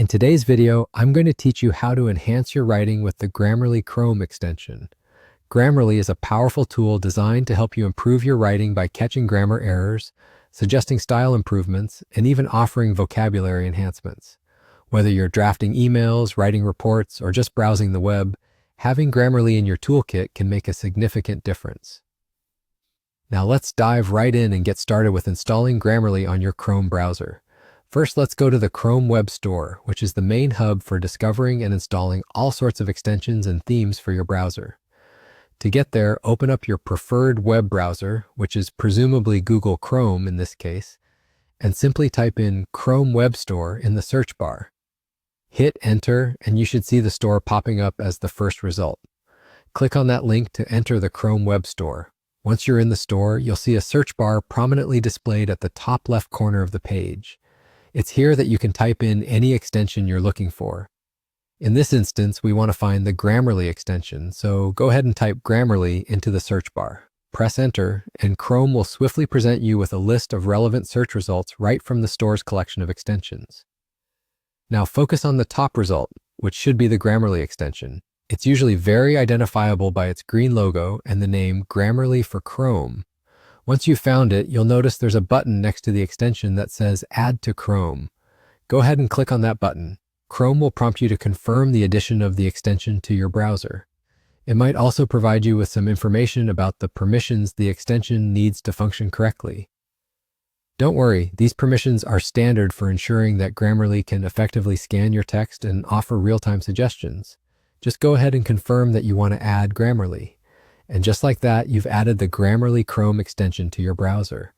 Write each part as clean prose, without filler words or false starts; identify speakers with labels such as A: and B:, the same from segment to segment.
A: In today's video, I'm going to teach you how to enhance your writing with the Grammarly Chrome extension. Grammarly is a powerful tool designed to help you improve your writing by catching grammar errors, suggesting style improvements, and even offering vocabulary enhancements. Whether you're drafting emails, writing reports, or just browsing the web, having Grammarly in your toolkit can make a significant difference. Now let's dive right in and get started with installing Grammarly on your Chrome browser. First, let's go to the Chrome Web Store, which is the main hub for discovering and installing all sorts of extensions and themes for your browser. To get there, open up your preferred web browser, which is presumably Google Chrome in this case, and simply type in Chrome Web Store in the search bar. Hit enter, and you should see the store popping up as the first result. Click on that link to enter the Chrome Web Store. Once you're in the store, you'll see a search bar prominently displayed at the top left corner of the page. It's here that you can type in any extension you're looking for. In this instance, we want to find the Grammarly extension, so go ahead and type Grammarly into the search bar. Press enter, and Chrome will swiftly present you with a list of relevant search results right from the store's collection of extensions. Now focus on the top result, which should be the Grammarly extension. It's usually very identifiable by its green logo and the name Grammarly for Chrome. Once you've found it, you'll notice there's a button next to the extension that says Add to Chrome. Go ahead and click on that button. Chrome will prompt you to confirm the addition of the extension to your browser. It might also provide you with some information about the permissions the extension needs to function correctly. Don't worry, these permissions are standard for ensuring that Grammarly can effectively scan your text and offer real-time suggestions. Just go ahead and confirm that you want to add Grammarly. And just like that, you've added the Grammarly Chrome extension to your browser.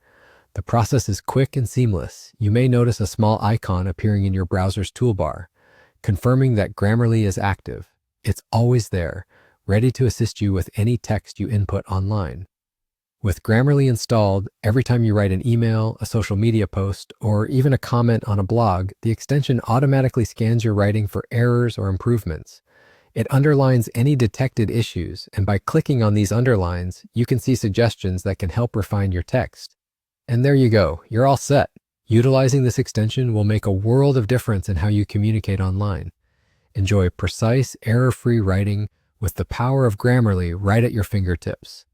A: The process is quick and seamless. You may notice a small icon appearing in your browser's toolbar, confirming that Grammarly is active. It's always there, ready to assist you with any text you input online. With Grammarly installed, every time you write an email, a social media post, or even a comment on a blog, the extension automatically scans your writing for errors or improvements. It underlines any detected issues, and by clicking on these underlines, you can see suggestions that can help refine your text. And there you go, you're all set. Utilizing this extension will make a world of difference in how you communicate online. Enjoy precise, error-free writing with the power of Grammarly right at your fingertips.